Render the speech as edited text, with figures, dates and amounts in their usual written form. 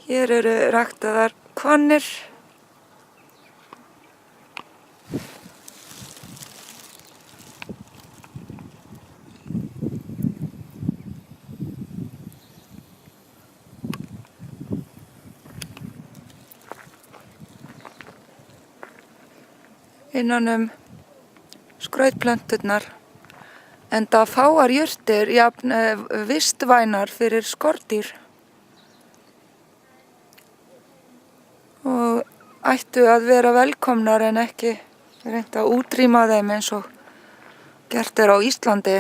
Hér eru ræktaðar hvannir. Innan skrautplönturnar, enda fáar jurtir jafn vistvænar fyrir skordýr og ættu að vera velkomnar en ekki reynt að útrýma þeim eins og gert er á Íslandi.